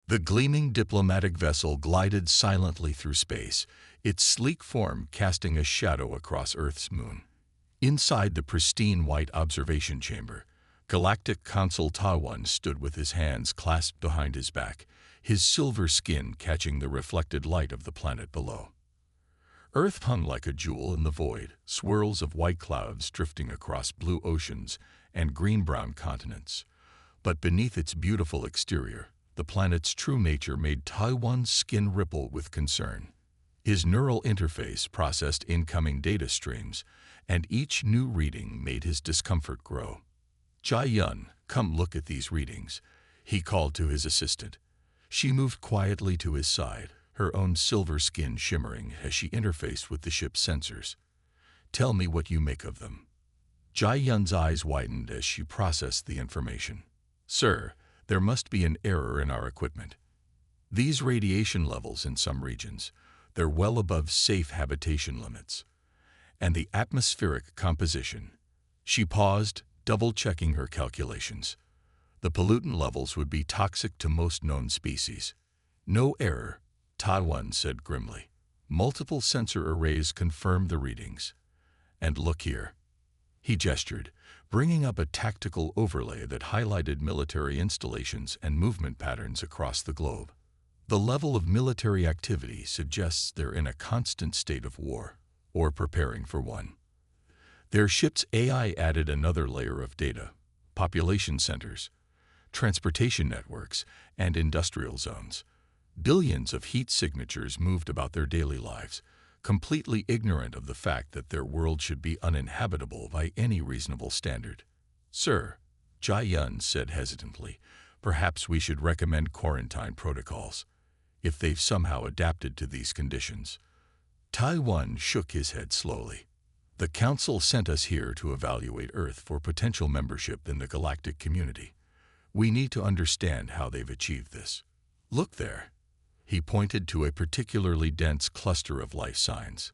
The gleaming diplomatic vessel glided silently through space, its sleek form casting a shadow across Earth's moon. Inside the pristine white observation chamber, Galactic Consul Tawan stood with his hands clasped behind his back, his silver skin catching the reflected light of the planet below. Earth hung like a jewel in the void, swirls of white clouds drifting across blue oceans and green-brown continents. But beneath its beautiful exterior, the planet's true nature made Taiwan's skin ripple with concern. His neural interface processed incoming data streams, and each new reading made his discomfort grow. Jai Yun, come look at these readings, he called to his assistant. She moved quietly to his side, her own silver skin shimmering as she interfaced with the ship's sensors. Tell me what you make of them. Jai Yun's eyes widened as she processed the information. Sir, there must be an error in our equipment. These radiation levels in some regions, they're well above safe habitation limits. And the atmospheric composition. She paused, double-checking her calculations. The pollutant levels would be toxic to most known species. No error, Taiwan said grimly. Multiple sensor arrays confirmed the readings. And look here. He gestured, bringing up a tactical overlay that highlighted military installations and movement patterns across the globe. The level of military activity suggests they're in a constant state of war, or preparing for one. Their ship's AI added another layer of data: population centers, transportation networks, and industrial zones. Billions of heat signatures moved about their daily lives, completely ignorant of the fact that their world should be uninhabitable by any reasonable standard. Sir, Jai Yun said hesitantly, perhaps we should recommend quarantine protocols, if they've somehow adapted to these conditions. Taiwan shook his head slowly. The Council sent us here to evaluate Earth for potential membership in the galactic community. We need to understand how they've achieved this. Look there. He pointed to a particularly dense cluster of life signs.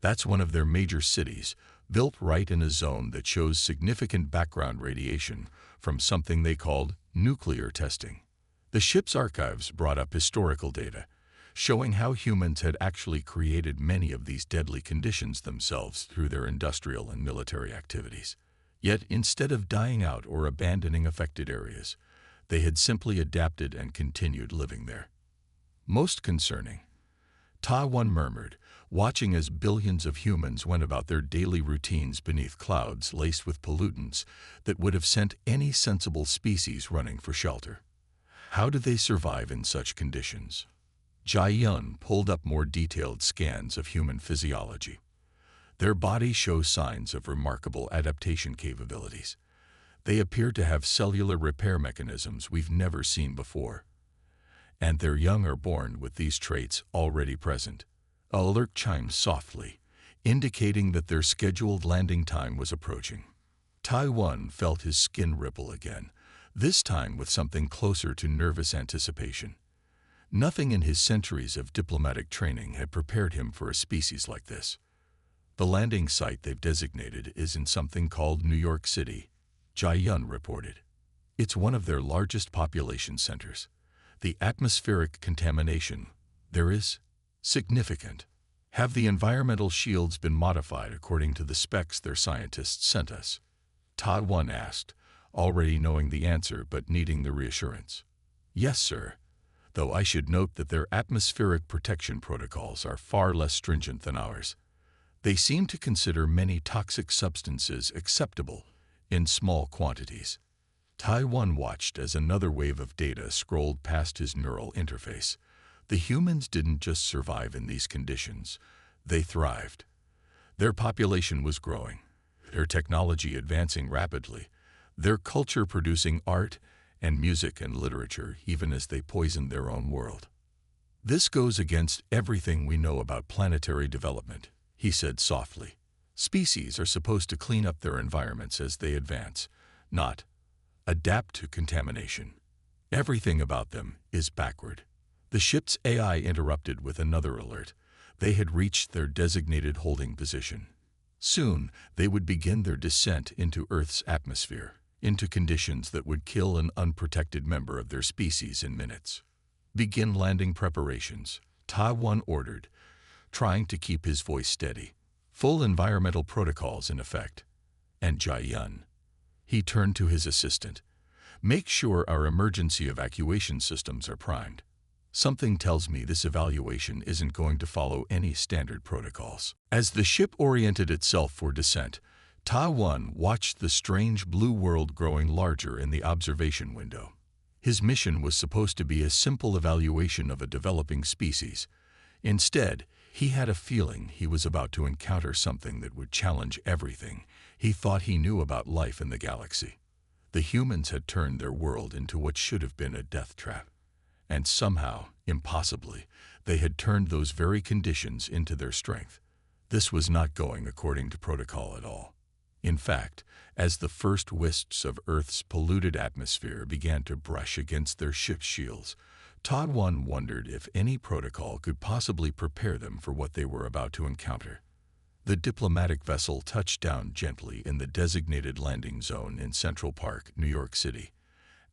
That's one of their major cities, built right in a zone that shows significant background radiation from something they called nuclear testing. The ship's archives brought up historical data, showing how humans had actually created many of these deadly conditions themselves through their industrial and military activities. Yet, instead of dying out or abandoning affected areas, they had simply adapted and continued living there. Most concerning, Taiwan murmured, watching as billions of humans went about their daily routines beneath clouds laced with pollutants that would have sent any sensible species running for shelter. How do they survive in such conditions? Jai Yun pulled up more detailed scans of human physiology. Their bodies show signs of remarkable adaptation capabilities. They appear to have cellular repair mechanisms we've never seen before. And their young are born with these traits already present. An alert chimed softly, indicating that their scheduled landing time was approaching. Taiwan felt his skin ripple again, this time with something closer to nervous anticipation. Nothing in his centuries of diplomatic training had prepared him for a species like this. The landing site they've designated is in something called New York City, Jai Yun reported. It's one of their largest population centers. The atmospheric contamination there is significant. Have the environmental shields been modified according to the specs their scientists sent us? Taiwan asked, already knowing the answer but needing the reassurance. Yes, sir. Though I should note that their atmospheric protection protocols are far less stringent than ours. They seem to consider many toxic substances acceptable in small quantities. Taiwan watched as another wave of data scrolled past his neural interface. The humans didn't just survive in these conditions, they thrived. Their population was growing, their technology advancing rapidly, their culture producing art and music and literature even as they poisoned their own world. This goes against everything we know about planetary development, he said softly. Species are supposed to clean up their environments as they advance, not adapt to contamination. Everything about them is backward. The ship's AI interrupted with another alert. They had reached their designated holding position. Soon, they would begin their descent into Earth's atmosphere, into conditions that would kill an unprotected member of their species in minutes. Begin landing preparations, Ta-1 ordered, trying to keep his voice steady. Full environmental protocols in effect. And Jai-Yun. He turned to his assistant. Make sure our emergency evacuation systems are primed. Something tells me this evaluation isn't going to follow any standard protocols. As the ship oriented itself for descent, Ta-1 watched the strange blue world growing larger in the observation window. His mission was supposed to be a simple evaluation of a developing species. Instead, he had a feeling he was about to encounter something that would challenge everything he thought he knew about life in the galaxy. The humans had turned their world into what should have been a death trap. And somehow, impossibly, they had turned those very conditions into their strength. This was not going according to protocol at all. In fact, as the first wisps of Earth's polluted atmosphere began to brush against their ship's shields, Ta-1 wondered if any protocol could possibly prepare them for what they were about to encounter. The diplomatic vessel touched down gently in the designated landing zone in Central Park, New York City.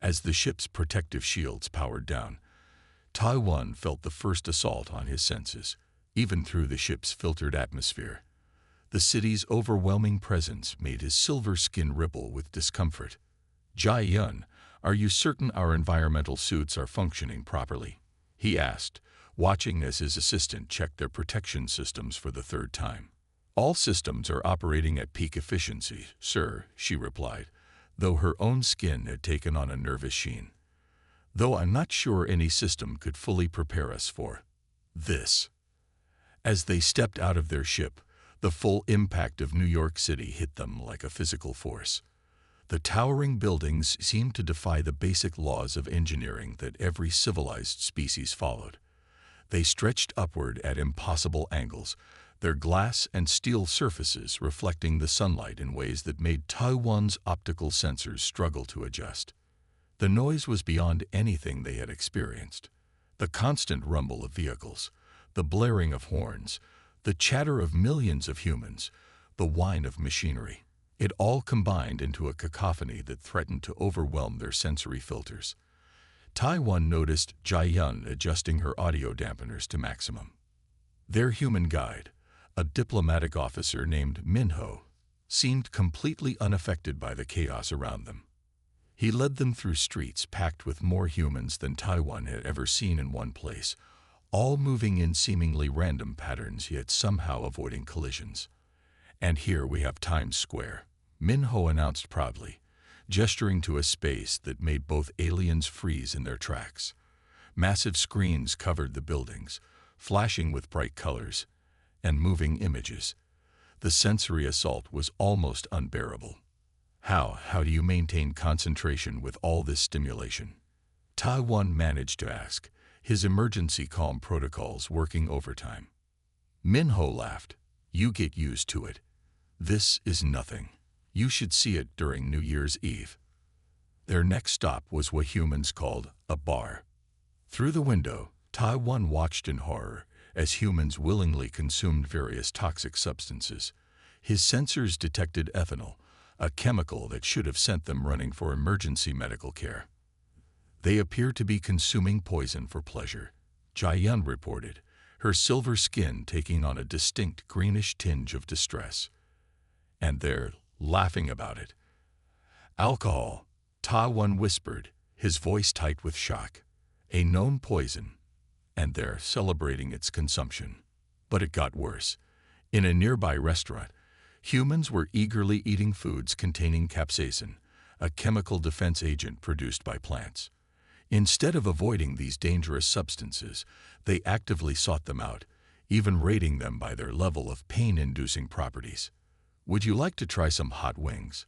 As the ship's protective shields powered down, Ta-1 felt the first assault on his senses, even through the ship's filtered atmosphere. The city's overwhelming presence made his silver skin ripple with discomfort. Jai-Yun, are you certain our environmental suits are functioning properly? He asked, watching as his assistant checked their protection systems for the third time. All systems are operating at peak efficiency, sir, she replied, though her own skin had taken on a nervous sheen. Though I'm not sure any system could fully prepare us for this. As they stepped out of their ship, the full impact of New York City hit them like a physical force. The towering buildings seemed to defy the basic laws of engineering that every civilized species followed. They stretched upward at impossible angles, their glass and steel surfaces reflecting the sunlight in ways that made Ta-1's optical sensors struggle to adjust. The noise was beyond anything they had experienced. The constant rumble of vehicles, the blaring of horns, the chatter of millions of humans, the whine of machinery. It all combined into a cacophony that threatened to overwhelm their sensory filters. Ta-1 noticed Jai-Yun adjusting her audio dampeners to maximum. Their human guide, a diplomatic officer named Minho, seemed completely unaffected by the chaos around them. He led them through streets packed with more humans than Ta-1 had ever seen in one place, all moving in seemingly random patterns yet somehow avoiding collisions. And here we have Times Square, Minho announced proudly, gesturing to a space that made both aliens freeze in their tracks. Massive screens covered the buildings, flashing with bright colors and moving images. The sensory assault was almost unbearable. How do you maintain concentration with all this stimulation? Ta-1 managed to ask, his emergency calm protocols working overtime. Minho laughed. You get used to it. This is nothing. You should see it during New Year's Eve. Their next stop was what humans called a bar. Through the window, Ta-1 watched in horror as humans willingly consumed various toxic substances. His sensors detected ethanol, a chemical that should have sent them running for emergency medical care. They appear to be consuming poison for pleasure, Jai-Yun reported, her silver skin taking on a distinct greenish tinge of distress. And they're laughing about it. Alcohol, Ta-1 whispered, his voice tight with shock. A known poison, and they're celebrating its consumption. But it got worse. In a nearby restaurant, humans were eagerly eating foods containing capsaicin, a chemical defense agent produced by plants. Instead of avoiding these dangerous substances, they actively sought them out, even rating them by their level of pain-inducing properties. Would you like to try some hot wings?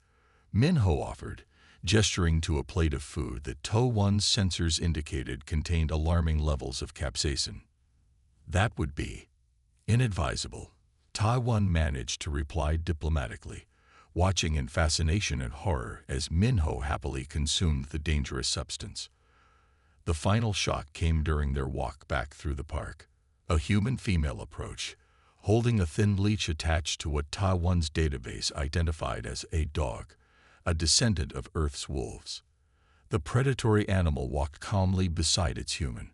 Minho offered, gesturing to a plate of food that Ta-1's sensors indicated contained alarming levels of capsaicin. That would be inadvisable, Ta-1 managed to reply diplomatically, watching in fascination and horror as Minho happily consumed the dangerous substance. The final shock came during their walk back through the park. A human female approached, holding a thin leash attached to what Ta-1's database identified as a dog, a descendant of Earth's wolves. The predatory animal walked calmly beside its human,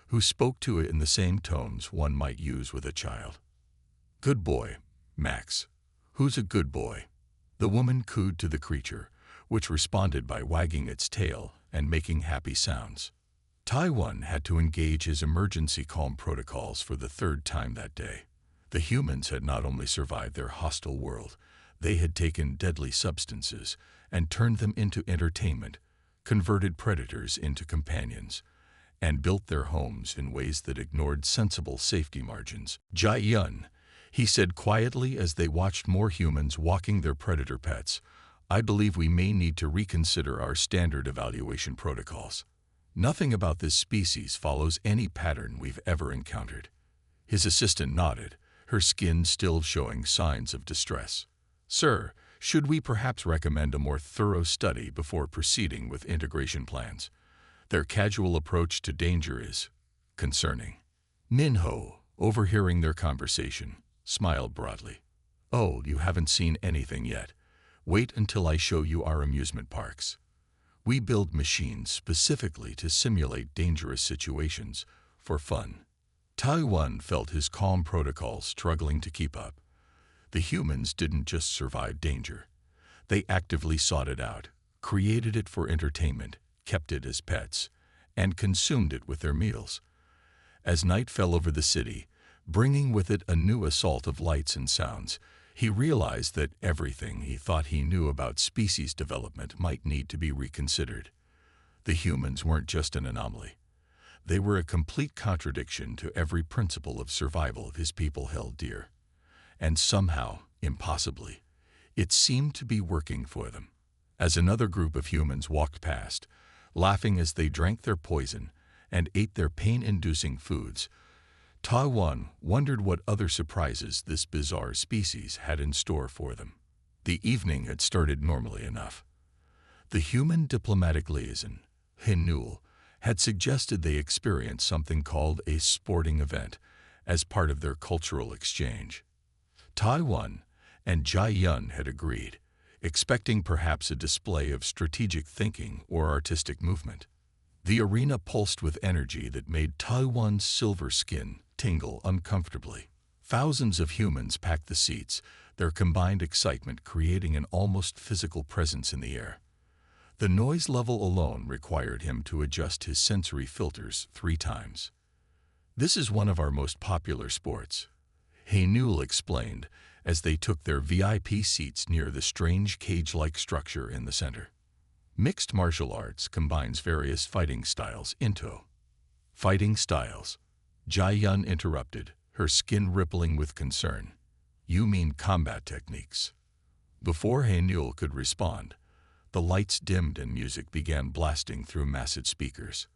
who spoke to it in the same tones one might use with a child. "Good boy, Max. Who's a good boy?" The woman cooed to the creature, which responded by wagging its tail and making happy sounds. Taiwan had to engage his emergency calm protocols for the third time that day. The humans had not only survived their hostile world, they had taken deadly substances and turned them into entertainment, converted predators into companions, and built their homes in ways that ignored sensible safety margins. "Jai Yun," he said quietly as they watched more humans walking their predator pets, "I believe we may need to reconsider our standard evaluation protocols. Nothing about this species follows any pattern we've ever encountered." His assistant nodded, her skin still showing signs of distress. "Sir, should we perhaps recommend a more thorough study before proceeding with integration plans? Their casual approach to danger is concerning." Minho, overhearing their conversation, smiled broadly. "Oh, you haven't seen anything yet. Wait until I show you our amusement parks. We build machines specifically to simulate dangerous situations for fun." Taiwan felt his calm protocols struggling to keep up. The humans didn't just survive danger. They actively sought it out, created it for entertainment, kept it as pets, and consumed it with their meals. As night fell over the city, bringing with it a new assault of lights and sounds, he realized that everything he thought he knew about species development might need to be reconsidered. The humans weren't just an anomaly. They were a complete contradiction to every principle of survival his people held dear. And somehow, impossibly, it seemed to be working for them. As another group of humans walked past, laughing as they drank their poison and ate their pain-inducing foods, Taiwan wondered what other surprises this bizarre species had in store for them. The evening had started normally enough. The human diplomatic liaison, Hinul, had suggested they experience something called a sporting event as part of their cultural exchange. Taiwan and Jai Yun had agreed, expecting perhaps a display of strategic thinking or artistic movement. The arena pulsed with energy that made Taiwan's silver skin tingle uncomfortably. Thousands of humans packed the seats, their combined excitement creating an almost physical presence in the air. The noise level alone required him to adjust his sensory filters 3 times. "This is one of our most popular sports," Hainul explained as they took their VIP seats near the strange cage-like structure in the center. "Mixed martial arts combines various fighting styles into..." "Fighting styles?" Jai Yun interrupted, her skin rippling with concern. "You mean combat techniques?" Before Hainul could respond, the lights dimmed and music began blasting through massive speakers.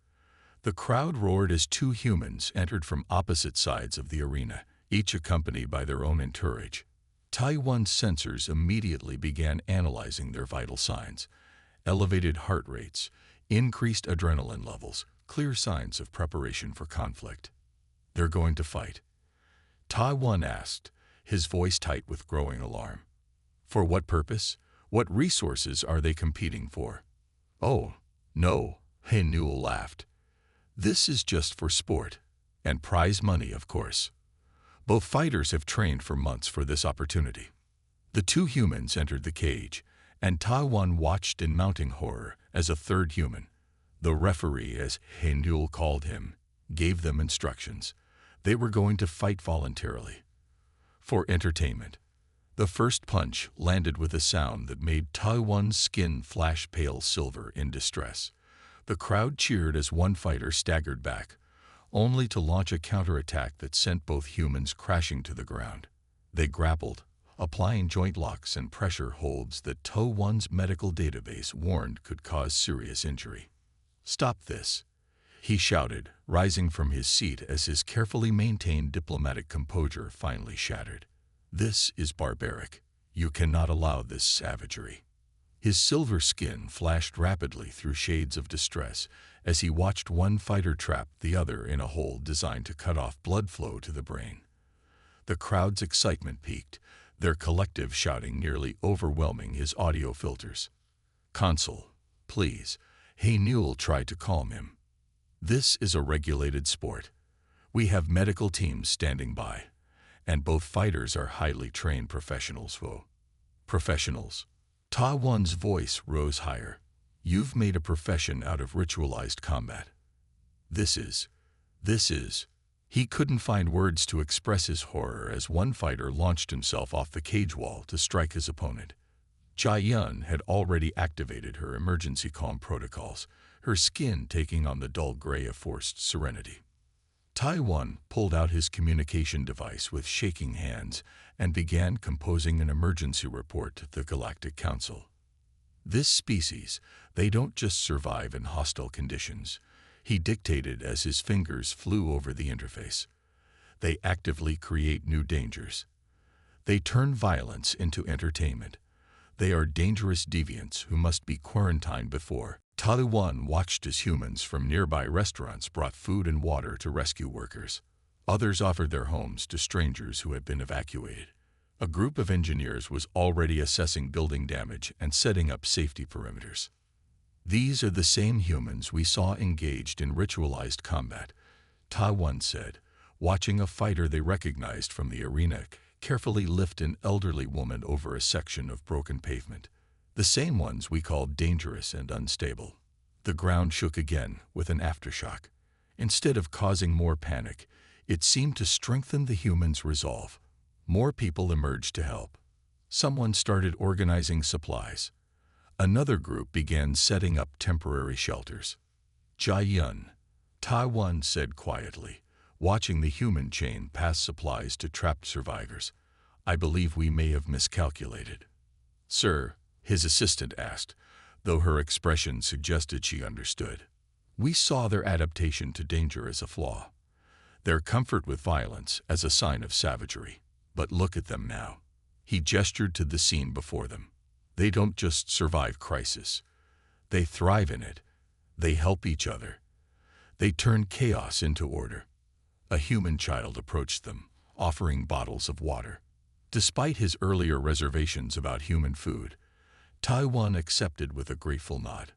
The crowd roared as 2 humans entered from opposite sides of the arena, each accompanied by their own entourage. Taiwan's sensors immediately began analyzing their vital signs: elevated heart rates, increased adrenaline levels, clear signs of preparation for conflict. "They're going to fight?" Taiwan asked, his voice tight with growing alarm. "For what purpose? What resources are they competing for?" "Oh, no," Hainul laughed. "This is just for sport. And prize money, of course. Both fighters have trained for months for this opportunity." The 2 humans entered the cage, and Taiwan watched in mounting horror as a third human, the referee as Hainul called him, gave them instructions. They were going to fight voluntarily. For entertainment. The first punch landed with a sound that made Taiwan's skin flash pale silver in distress. The crowd cheered as one fighter staggered back, only to launch a counterattack that sent both humans crashing to the ground. They grappled, applying joint locks and pressure holds that Taiwan's medical database warned could cause serious injury. "Stop this," he shouted, rising from his seat as his carefully maintained diplomatic composure finally shattered. "This is barbaric. You cannot allow this savagery." His silver skin flashed rapidly through shades of distress as he watched one fighter trap the other in a hold designed to cut off blood flow to the brain. The crowd's excitement peaked, their collective shouting nearly overwhelming his audio filters. "Consul, please," Hainul tried to calm him. This is a regulated sport. We have medical teams standing by, and both fighters are highly trained professionals. Whoa. Professionals. Ta Wan's voice rose higher. You've made a profession out of ritualized combat. This is. He couldn't find words to express his horror as one fighter launched himself off the cage wall to strike his opponent. Jia Yun had already activated her emergency calm protocols, her skin taking on the dull gray of forced serenity. Tai Wan pulled out his communication device with shaking hands and began composing an emergency report to the Galactic Council. This species, they don't just survive in hostile conditions, he dictated as his fingers flew over the interface. They actively create new dangers. They turn violence into entertainment. They are dangerous deviants who must be quarantined before. Ta Wan watched as humans from nearby restaurants brought food and water to rescue workers. Others offered their homes to strangers who had been evacuated. A group of engineers was already assessing building damage and setting up safety perimeters. These are the same humans we saw engaged in ritualized combat, Ta Wan said, watching a fighter they recognized from the arena carefully lift an elderly woman over a section of broken pavement. The same ones we called dangerous and unstable. The ground shook again with an aftershock. Instead of causing more panic, it seemed to strengthen the humans' resolve. More people emerged to help. Someone started organizing supplies. Another group began setting up temporary shelters. Jia Yun, Ta Wan said quietly, watching the human chain pass supplies to trapped survivors. I believe we may have miscalculated. Sir, his assistant asked, though her expression suggested she understood. We saw their adaptation to danger as a flaw, their comfort with violence as a sign of savagery. But look at them now. He gestured to the scene before them. They don't just survive crisis. They thrive in it. They help each other. They turn chaos into order. A human child approached them, offering bottles of water. Despite his earlier reservations about human food, Tai Wan accepted with a grateful nod.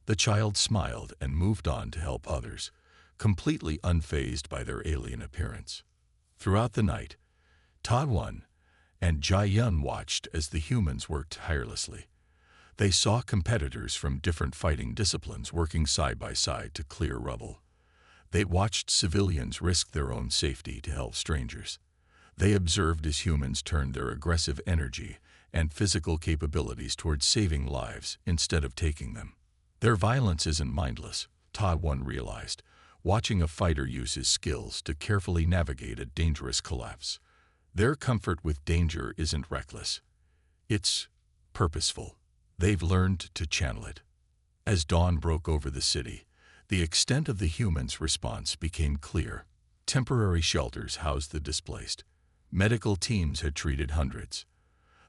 The child smiled and moved on to help others, completely unfazed by their alien appearance. Throughout the night, Ta Wan and Jia Yun watched as the humans worked tirelessly. They saw competitors from different fighting disciplines working side by side to clear rubble. They watched civilians risk their own safety to help strangers. They observed as humans turned their aggressive energy and physical capabilities towards saving lives instead of taking them. Their violence isn't mindless, Ta Wan realized, watching a fighter use his skills to carefully navigate a dangerous collapse. Their comfort with danger isn't reckless. It's purposeful. They've learned to channel it. As dawn broke over the city, the extent of the humans' response became clear. Temporary shelters housed the displaced. Medical teams had treated hundreds.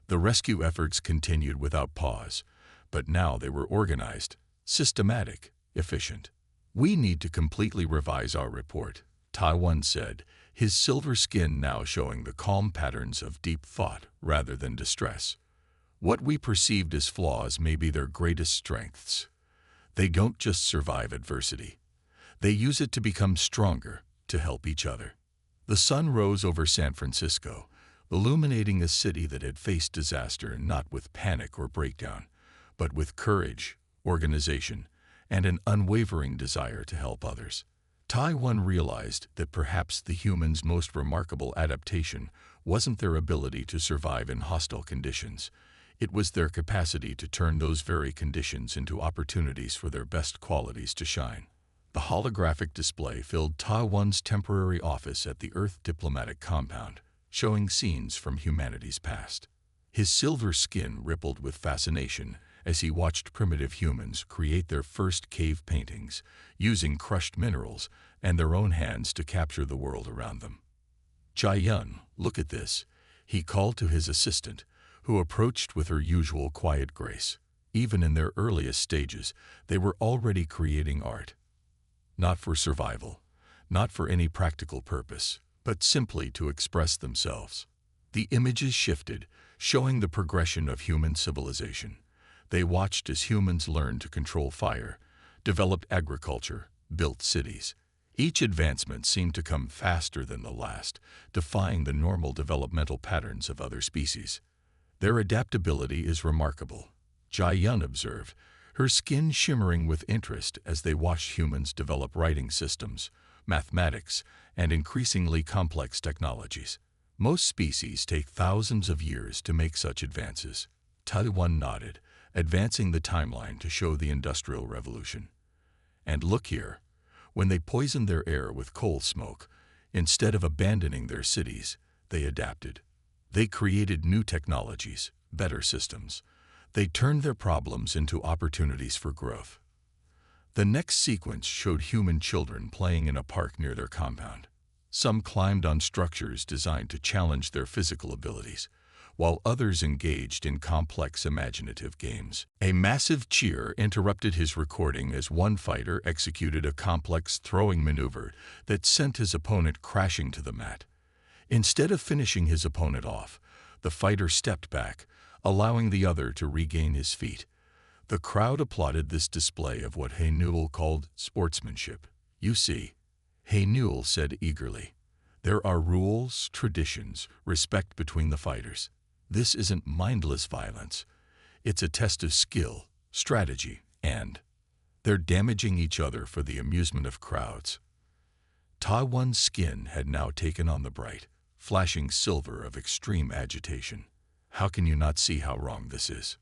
The rescue efforts continued without pause, but now they were organized, systematic, efficient. We need to completely revise our report, Ta Wan said, his silver skin now showing the calm patterns of deep thought rather than distress. What we perceived as flaws may be their greatest strengths. They don't just survive adversity. They use it to become stronger, to help each other. The sun rose over San Francisco, illuminating a city that had faced disaster not with panic or breakdown, but with courage, organization, and an unwavering desire to help others. Tai Wan realized that perhaps the humans' most remarkable adaptation wasn't their ability to survive in hostile conditions. It was their capacity to turn those very conditions into opportunities for their best qualities to shine. The holographic display filled Ta Wan's temporary office at the Earth diplomatic compound, showing scenes from humanity's past. His silver skin rippled with fascination as he watched primitive humans create their first cave paintings, using crushed minerals and their own hands to capture the world around them. Jia Yun, look at this, he called to his assistant, who approached with her usual quiet grace. Even in their earliest stages, they were already creating art. Not for survival, not for any practical purpose, but simply to express themselves. The images shifted, showing the progression of human civilization. They watched as humans learned to control fire, developed agriculture, built cities. Each advancement seemed to come faster than the last, defying the normal developmental patterns of other species. Their adaptability is remarkable, Jai-yun observed, her skin shimmering with interest as they watched humans develop writing systems, mathematics, and increasingly complex technologies. Most species take thousands of years to make such advances. Taiwan nodded, advancing the timeline to show the Industrial Revolution. And look here, when they poisoned their air with coal smoke, instead of abandoning their cities, they adapted. They created new technologies, better systems. They turned their problems into opportunities for growth. The next sequence showed human children playing in a park near their compound. Some climbed on structures designed to challenge their physical abilities, while others engaged in complex imaginative games. A massive cheer interrupted his recording as one fighter executed a complex throwing maneuver that sent his opponent crashing to the mat. Instead of finishing his opponent off, the fighter stepped back, allowing the other to regain his feet. The crowd applauded this display of what Hae-Newell called sportsmanship. "You see," Hae-Newell said eagerly, "there are rules, traditions, respect between the fighters. This isn't mindless violence. It's a test of skill, strategy, and they're damaging each other for the amusement of crowds." Taiwan's skin had now taken on the bright, flashing silver of extreme agitation. How can you not see how wrong this is?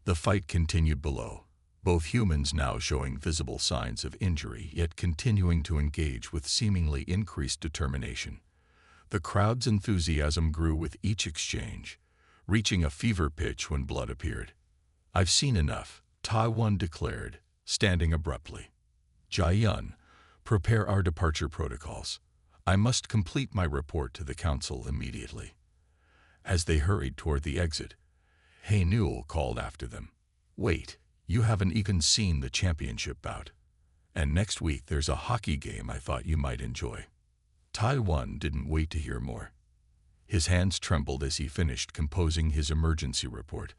The fight continued below, both humans now showing visible signs of injury yet continuing to engage with seemingly increased determination. The crowd's enthusiasm grew with each exchange, reaching a fever pitch when blood appeared. "I've seen enough," Taiwan declared, standing abruptly. "Jai-yun, prepare our departure protocols. I must complete my report to the council immediately." As they hurried toward the exit, Hae-Newell called after them, "Wait, you haven't even seen the championship bout. And next week there's a hockey game I thought you might enjoy." Taiwan didn't wait to hear more. His hands trembled as he finished composing his emergency report,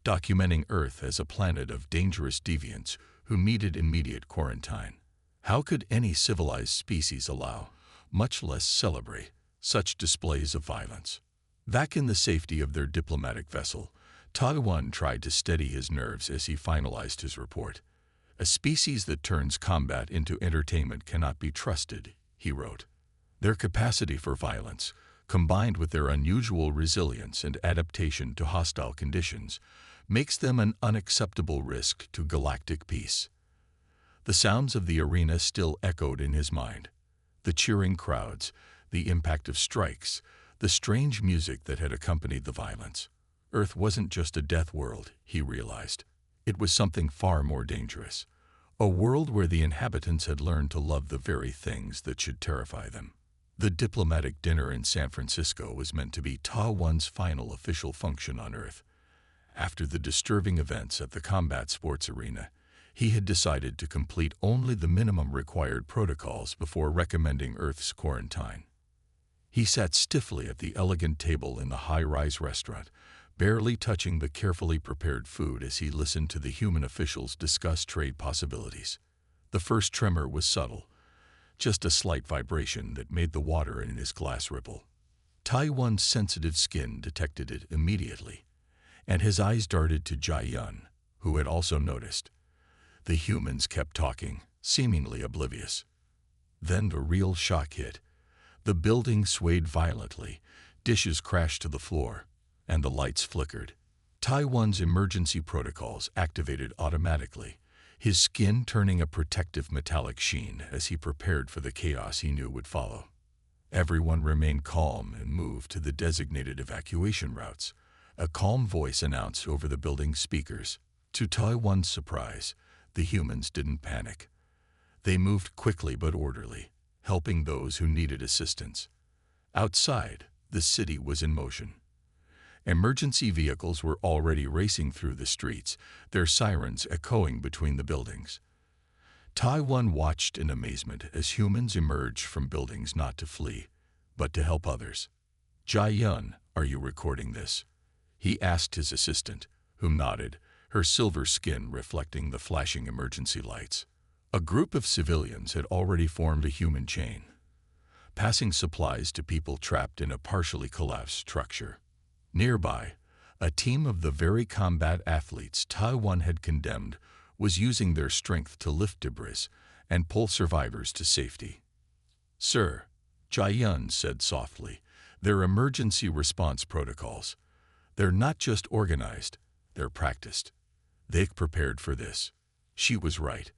documenting Earth as a planet of dangerous deviants who needed immediate quarantine. How could any civilized species allow, much less celebrate, such displays of violence? Back in the safety of their diplomatic vessel, Taiwan tried to steady his nerves as he finalized his report. "A species that turns combat into entertainment cannot be trusted," he wrote. "Their capacity for violence, combined with their unusual resilience and adaptation to hostile conditions, makes them an unacceptable risk to galactic peace." The sounds of the arena still echoed in his mind. The cheering crowds, the impact of strikes, the strange music that had accompanied the violence. Earth wasn't just a death world, he realized. It was something far more dangerous. A world where the inhabitants had learned to love the very things that should terrify them. The diplomatic dinner in San Francisco was meant to be Taiwan's final official function on Earth. After the disturbing events at the combat sports arena, he had decided to complete only the minimum required protocols before recommending Earth's quarantine. He sat stiffly at the elegant table in the high-rise restaurant, barely touching the carefully prepared food as he listened to the human officials discuss trade possibilities. The first tremor was subtle, just a slight vibration that made the water in his glass ripple. Taiwan's sensitive skin detected it immediately, and his eyes darted to Jai-yun, who had also noticed. The humans kept talking, seemingly oblivious. Then the real shock hit. The building swayed violently, dishes crashed to the floor, and the lights flickered. Taiwan's emergency protocols activated automatically, his skin turning a protective metallic sheen as he prepared for the chaos he knew would follow. Everyone remained calm and moved to the designated evacuation routes. A calm voice announced over the building's speakers. To Taiwan's surprise, the humans didn't panic. They moved quickly but orderly, helping those who needed assistance. Outside, the city was in motion. Emergency vehicles were already racing through the streets, their sirens echoing between the buildings. Taiwan watched in amazement as humans emerged from buildings not to flee, but to help others. "Jai-yun, are you recording this?" he asked his assistant, who nodded, her silver skin reflecting the flashing emergency lights. A group of civilians had already formed a human chain, passing supplies to people trapped in a partially collapsed structure. Nearby, a team of the very combat athletes Taiwan had condemned was using their strength to lift debris and pull survivors to safety. "Sir," Jiayun said softly, "they're emergency response protocols. They're not just organized, they're practiced. They prepared for this." She was right.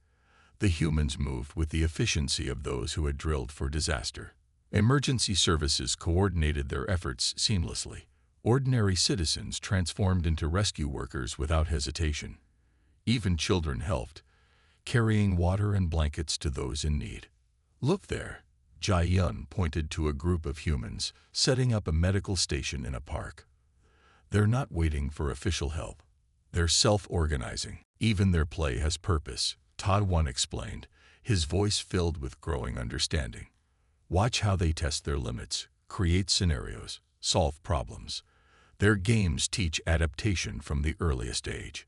The humans moved with the efficiency of those who had drilled for disaster. Emergency services coordinated their efforts seamlessly. Ordinary citizens transformed into rescue workers without hesitation. Even children helped, carrying water and blankets to those in need. "Look there," Jiayun pointed to a group of humans setting up a medical station in a park. "They're not waiting for official help. They're self-organizing. Even their play has purpose," Taiwan explained, his voice filled with growing understanding. "Watch how they test their limits, create scenarios, solve problems. Their games teach adaptation from the earliest age."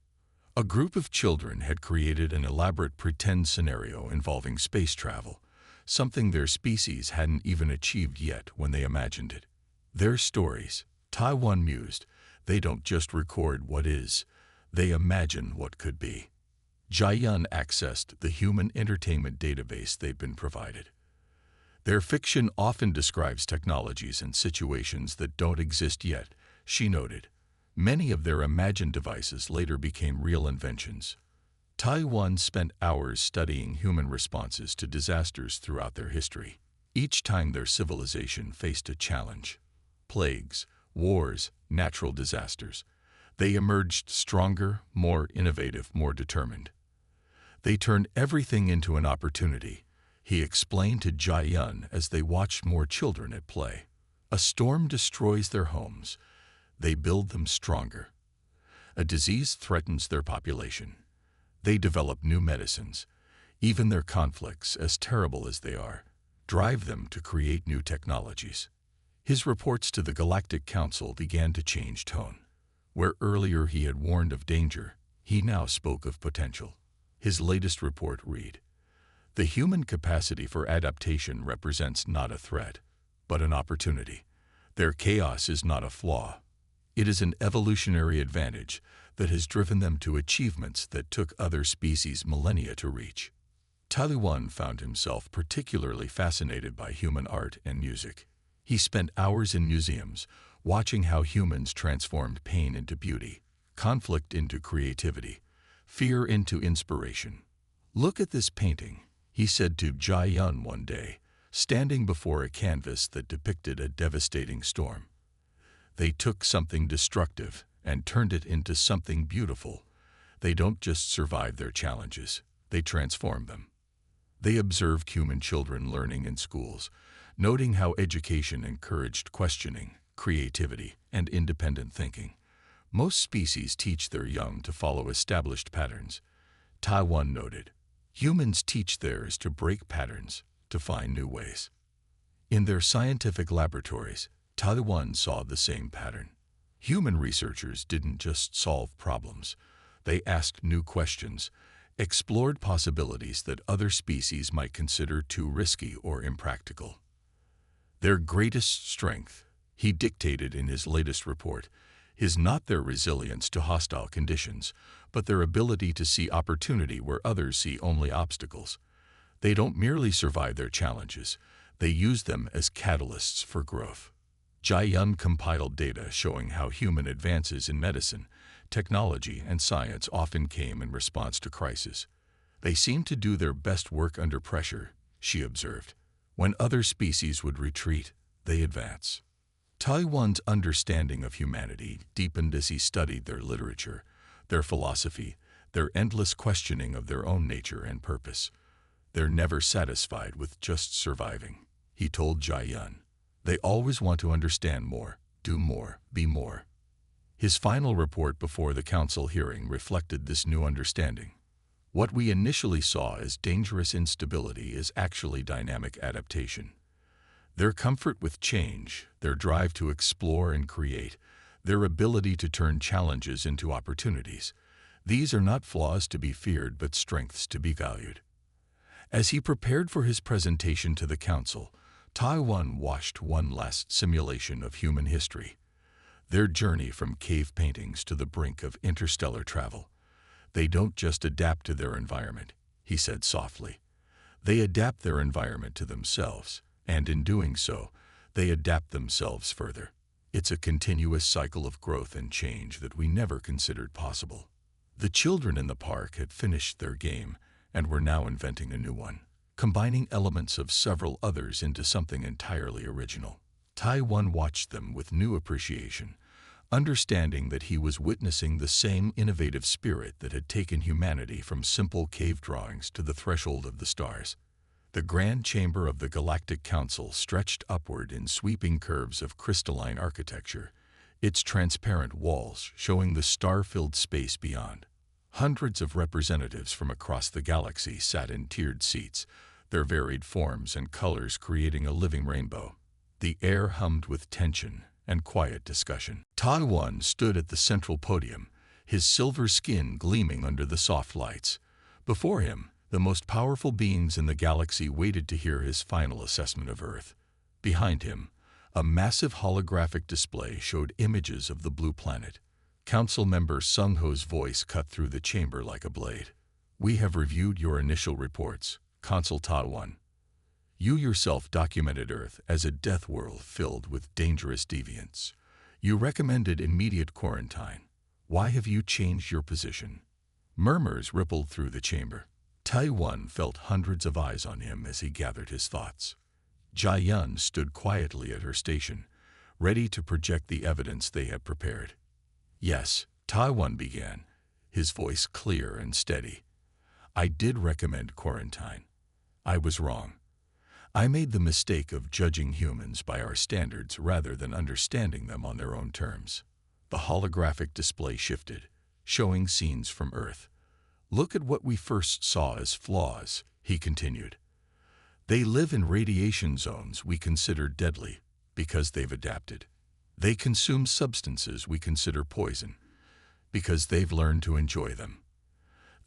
A group of children had created an elaborate pretend scenario involving space travel, something their species hadn't even achieved yet when they imagined it. "Their stories," Taiwan mused, "they don't just record what is, they imagine what could be." Jiayun accessed the human entertainment database they'd been provided. "Their fiction often describes technologies and situations that don't exist yet," she noted. "Many of their imagined devices later became real inventions." Taiwan spent hours studying human responses to disasters throughout their history. Each time their civilization faced a challenge, plagues, wars, natural disasters, they emerged stronger, more innovative, more determined. "They turned everything into an opportunity," he explained to Jiayun as they watched more children at play. "A storm destroys their homes. They build them stronger. A disease threatens their population. They develop new medicines. Even their conflicts, as terrible as they are, drive them to create new technologies." His reports to the Galactic Council began to change tone. Where earlier he had warned of danger, he now spoke of potential. His latest report read, "The human capacity for adaptation represents not a threat, but an opportunity. Their chaos is not a flaw. It is an evolutionary advantage that has driven them to achievements that took other species millennia to reach." Taiwan found himself particularly fascinated by human art and music. He spent hours in museums, watching how humans transformed pain into beauty, conflict into creativity, fear into inspiration. "Look at this painting," he said to Jiayun one day, standing before a canvas that depicted a devastating storm. "They took something destructive and turned it into something beautiful. They don't just survive their challenges, they transform them." They observed human children learning in schools, noting how education encouraged questioning, creativity, and independent thinking. "Most species teach their young to follow established patterns," Taiwan noted. "Humans teach theirs to break patterns, to find new ways." In their scientific laboratories, Taiwan saw the same pattern. Human researchers didn't just solve problems. They asked new questions, explored possibilities that other species might consider too risky or impractical. "Their greatest strength," he dictated in his latest report, "is not their resilience to hostile conditions, but their ability to see opportunity where others see only obstacles. They don't merely survive their challenges, they use them as catalysts for growth." Jiayun compiled data showing how human advances in medicine, technology, and science often came in response to crisis. "They seem to do their best work under pressure," she observed. "When other species would retreat, they advance." Taiwan's understanding of humanity deepened as he studied their literature, their philosophy, their endless questioning of their own nature and purpose. "They're never satisfied with just surviving," he told Jiayun. "They always want to understand more, do more, be more." His final report before the council hearing reflected this new understanding. What we initially saw as dangerous instability is actually dynamic adaptation. Their comfort with change, their drive to explore and create, their ability to turn challenges into opportunities, these are not flaws to be feared but strengths to be valued. As he prepared for his presentation to the council, Taiwan watched one last simulation of human history. Their journey from cave paintings to the brink of interstellar travel. They don't just adapt to their environment, he said softly. They adapt their environment to themselves, and in doing so, they adapt themselves further. It's a continuous cycle of growth and change that we never considered possible. The children in the park had finished their game and were now inventing a new one, combining elements of several others into something entirely original. Taiwan watched them with new appreciation, understanding that he was witnessing the same innovative spirit that had taken humanity from simple cave drawings to the threshold of the stars. The grand chamber of the Galactic Consul stretched upward in sweeping curves of crystalline architecture, its transparent walls showing the star-filled space beyond. Hundreds of representatives from across the galaxy sat in tiered seats, their varied forms and colors creating a living rainbow. The air hummed with tension and quiet discussion. Taiwan stood at the central podium, his silver skin gleaming under the soft lights. Before him, the most powerful beings in the galaxy waited to hear his final assessment of Earth. Behind him, a massive holographic display showed images of the blue planet. Council member Sung Ho's voice cut through the chamber like a blade. "We have reviewed your initial reports, Consul Taiwan. You yourself documented Earth as a death world filled with dangerous deviants. You recommended immediate quarantine. Why have you changed your position?" Murmurs rippled through the chamber. Taiwan felt hundreds of eyes on him as he gathered his thoughts. Jia stood quietly at her station, ready to project the evidence they had prepared. "Yes," Taiwan began, his voice clear and steady. "I did recommend quarantine. I was wrong. I made the mistake of judging humans by our standards rather than understanding them on their own terms." The holographic display shifted, showing scenes from Earth. "Look at what we first saw as flaws," he continued. "They live in radiation zones we consider deadly because they've adapted. They consume substances we consider poison because they've learned to enjoy them.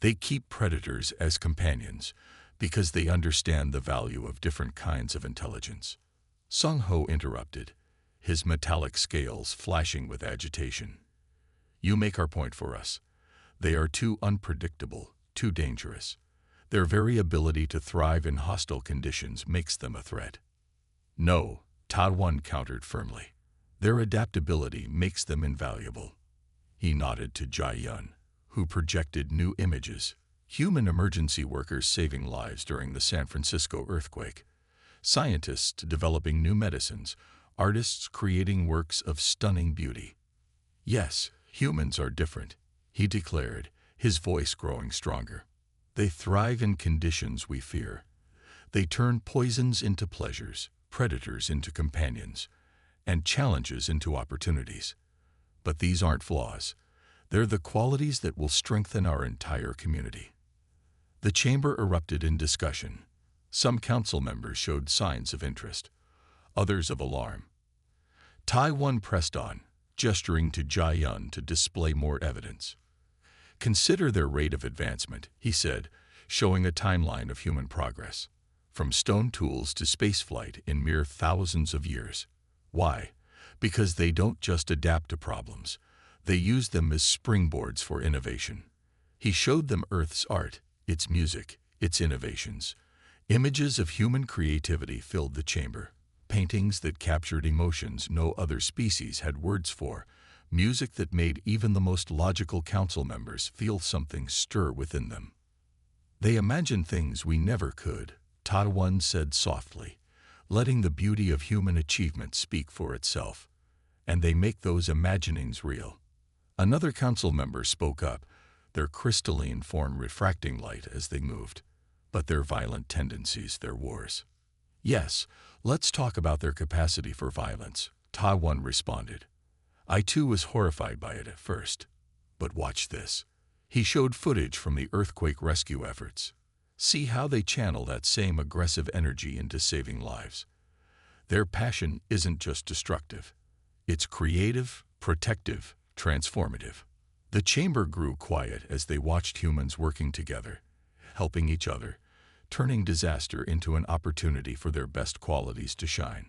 They keep predators as companions because they understand the value of different kinds of intelligence." Sung Ho interrupted, his metallic scales flashing with agitation. "You make our point for us. They are too unpredictable, too dangerous. Their very ability to thrive in hostile conditions makes them a threat." "No," Taiwan countered firmly. "Their adaptability makes them invaluable." He nodded to Jia, who projected new images. Human emergency workers saving lives during the San Francisco earthquake, scientists developing new medicines, artists creating works of stunning beauty. "Yes, humans are different," he declared, his voice growing stronger. "They thrive in conditions we fear. They turn poisons into pleasures, predators into companions, and challenges into opportunities. But these aren't flaws. They're the qualities that will strengthen our entire community." The chamber erupted in discussion. Some council members showed signs of interest, others of alarm. Taiwan pressed on, gesturing to Jia to display more evidence. "Consider their rate of advancement," he said, showing a timeline of human progress, from stone tools to spaceflight in mere thousands of years. Why? Because they don't just adapt to problems. They use them as springboards for innovation. He showed them Earth's art, its music, its innovations. Images of human creativity filled the chamber, paintings that captured emotions no other species had words for, music that made even the most logical council members feel something stir within them. "They imagine things we never could," Taiwan said softly, letting the beauty of human achievement speak for itself. "And they make those imaginings real." Another council member spoke up, their crystalline form refracting light as they moved, but their violent tendencies, their wars. "Yes, let's talk about their capacity for violence," Taiwan responded. "I too was horrified by it at first. But watch this." He showed footage from the earthquake rescue efforts. "See how they channel that same aggressive energy into saving lives. Their passion isn't just destructive. It's creative, protective, transformative." The chamber grew quiet as they watched humans working together, helping each other, turning disaster into an opportunity for their best qualities to shine.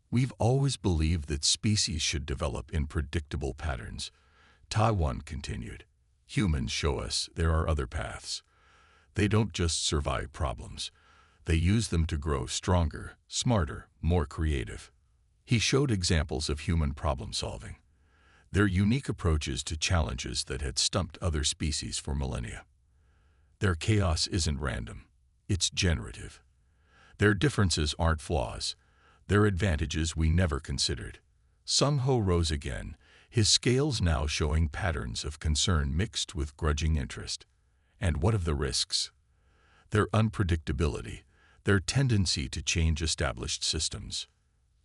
We've always believed that species should develop in predictable patterns, Taiwan continued. Humans show us there are other paths. They don't just survive problems. They use them to grow stronger, smarter, more creative. He showed examples of human problem solving, their unique approaches to challenges that had stumped other species for millennia. Their chaos isn't random, it's generative. Their differences aren't flaws, they're advantages we never considered. Sung Ho rose again, his scales now showing patterns of concern mixed with grudging interest. And what of the risks? Their unpredictability, their tendency to change established systems.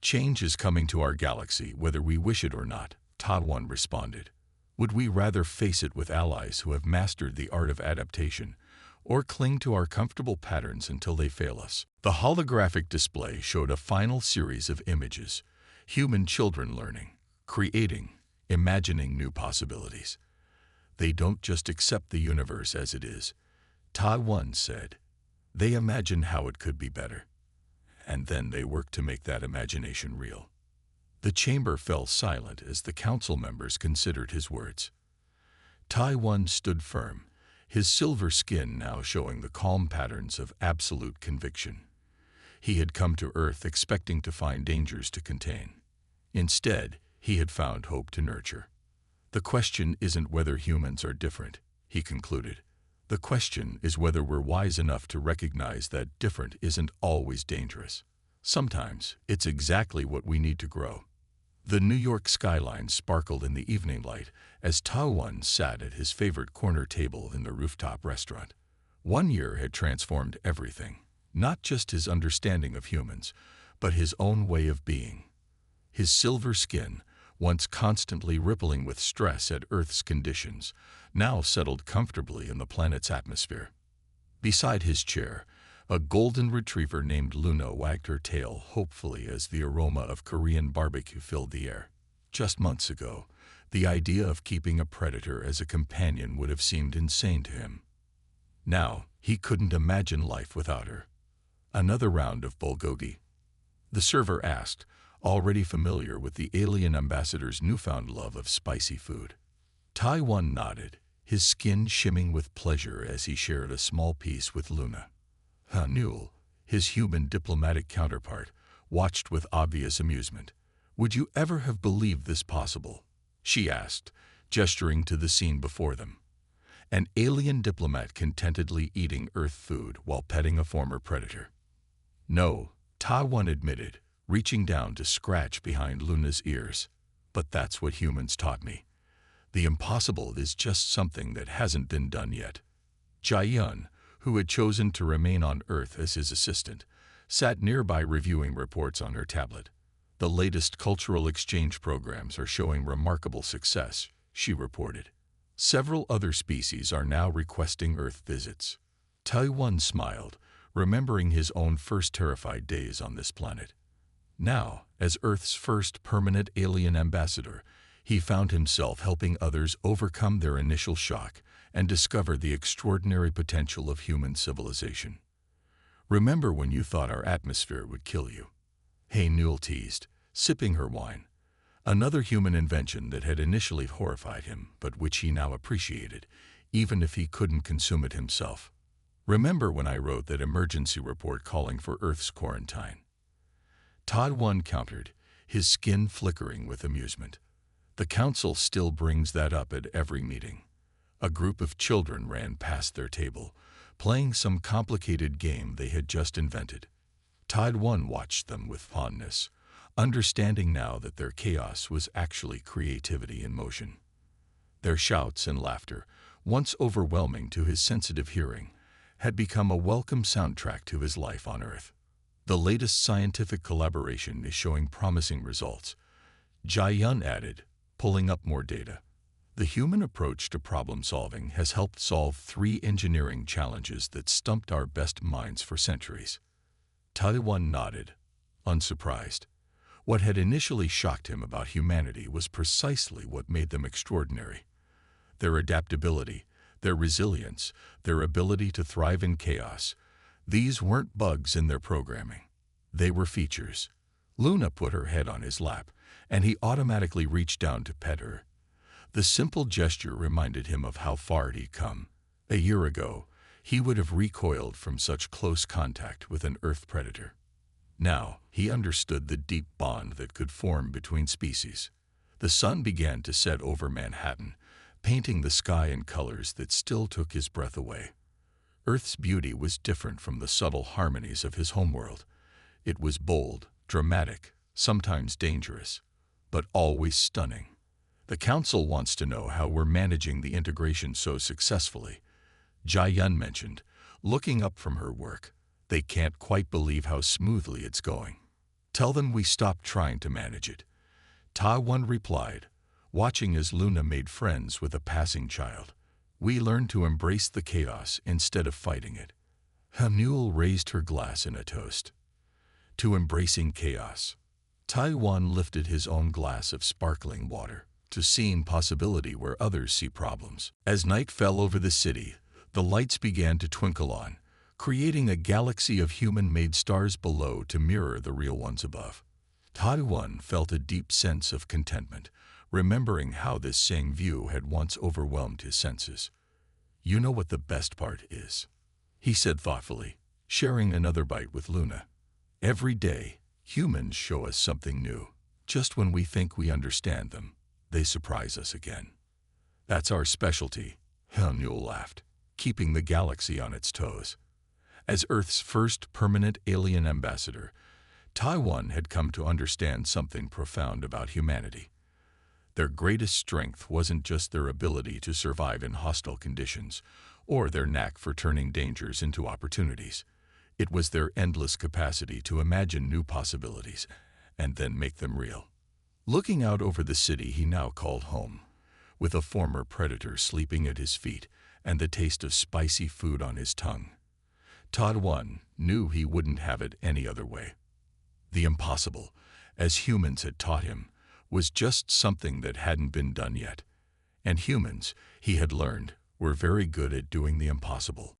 Change is coming to our galaxy whether we wish it or not, Taiwan responded. Would we rather face it with allies who have mastered the art of adaptation, or cling to our comfortable patterns until they fail us? The holographic display showed a final series of images, human children learning, creating, imagining new possibilities. They don't just accept the universe as it is, Taiwan said. They imagine how it could be better. And then they work to make that imagination real. The chamber fell silent as the council members considered his words. Taiwan stood firm, his silver skin now showing the calm patterns of absolute conviction. He had come to Earth expecting to find dangers to contain. Instead, he had found hope to nurture. The question isn't whether humans are different, he concluded. The question is whether we're wise enough to recognize that different isn't always dangerous. Sometimes it's exactly what we need to grow. The New York skyline sparkled in the evening light as Taiwan sat at his favorite corner table in the rooftop restaurant. 1 year had transformed everything, not just his understanding of humans, but his own way of being. His silver skin, once constantly rippling with stress at Earth's conditions, now settled comfortably in the planet's atmosphere. Beside his chair, a golden retriever named Luna wagged her tail hopefully as the aroma of Korean barbecue filled the air. Just months ago, the idea of keeping a predator as a companion would have seemed insane to him. Now, he couldn't imagine life without her. Another round of bulgogi? The server asked, already familiar with the alien ambassador's newfound love of spicy food. Taiwan nodded, his skin shimming with pleasure as he shared a small piece with Luna. Newell, his human diplomatic counterpart, watched with obvious amusement. Would you ever have believed this possible? She asked, gesturing to the scene before them. An alien diplomat contentedly eating Earth food while petting a former predator. No, Taiwan admitted, reaching down to scratch behind Luna's ears. But that's what humans taught me. The impossible is just something that hasn't been done yet. Jai-yun, who had chosen to remain on Earth as his assistant, sat nearby reviewing reports on her tablet. The latest cultural exchange programs are showing remarkable success, she reported. Several other species are now requesting Earth visits. Taiwan smiled, remembering his own first terrified days on this planet. Now, as Earth's first permanent alien ambassador, he found himself helping others overcome their initial shock and discover the extraordinary potential of human civilization. Remember when you thought our atmosphere would kill you? Hey, Newell teased, sipping her wine. Another human invention that had initially horrified him, but which he now appreciated, even if he couldn't consume it himself. Remember when I wrote that emergency report calling for Earth's quarantine? Taiwan countered, his skin flickering with amusement. The council still brings that up at every meeting. A group of children ran past their table, playing some complicated game they had just invented. Taiwan watched them with fondness, understanding now that their chaos was actually creativity in motion. Their shouts and laughter, once overwhelming to his sensitive hearing, had become a welcome soundtrack to his life on Earth. The latest scientific collaboration is showing promising results, Jai-yun added, pulling up more data. The human approach to problem solving has helped solve 3 engineering challenges that stumped our best minds for centuries. Taiwan nodded, unsurprised. What had initially shocked him about humanity was precisely what made them extraordinary. Their adaptability, their resilience, their ability to thrive in chaos. These weren't bugs in their programming. They were features. Luna put her head on his lap, and he automatically reached down to pet her. The simple gesture reminded him of how far he'd come. A year ago, he would have recoiled from such close contact with an Earth predator. Now, he understood the deep bond that could form between species. The sun began to set over Manhattan, painting the sky in colors that still took his breath away. Earth's beauty was different from the subtle harmonies of his homeworld. It was bold, dramatic, sometimes dangerous, but always stunning. The Council wants to know how we're managing the integration so successfully. Jai-Yun mentioned, looking up from her work. They can't quite believe how smoothly it's going. Tell them we stopped trying to manage it. Ta-Wan replied, watching as Luna made friends with a passing child. We learned to embrace the chaos instead of fighting it. Hamul raised her glass in a toast to embracing chaos. Ta-Wan lifted his own glass of sparkling water to seeing possibility where others see problems. As night fell over the city, the lights began to twinkle on, creating a galaxy of human-made stars below to mirror the real ones above. Ta-Wan felt a deep sense of contentment, remembering how this same view had once overwhelmed his senses. You know what the best part is, he said thoughtfully, sharing another bite with Luna. Every day, humans show us something new. Just when we think we understand them, they surprise us again. That's our specialty, Hamul laughed, keeping the galaxy on its toes. As Earth's first permanent alien ambassador, Ta-Wan had come to understand something profound about humanity. Their greatest strength wasn't just their ability to survive in hostile conditions, or their knack for turning dangers into opportunities. It was their endless capacity to imagine new possibilities and then make them real. Looking out over the city he now called home, with a former predator sleeping at his feet and the taste of spicy food on his tongue, Ta-Wan knew he wouldn't have it any other way. The impossible, as humans had taught him, was just something that hadn't been done yet. And humans, he had learned, were very good at doing the impossible.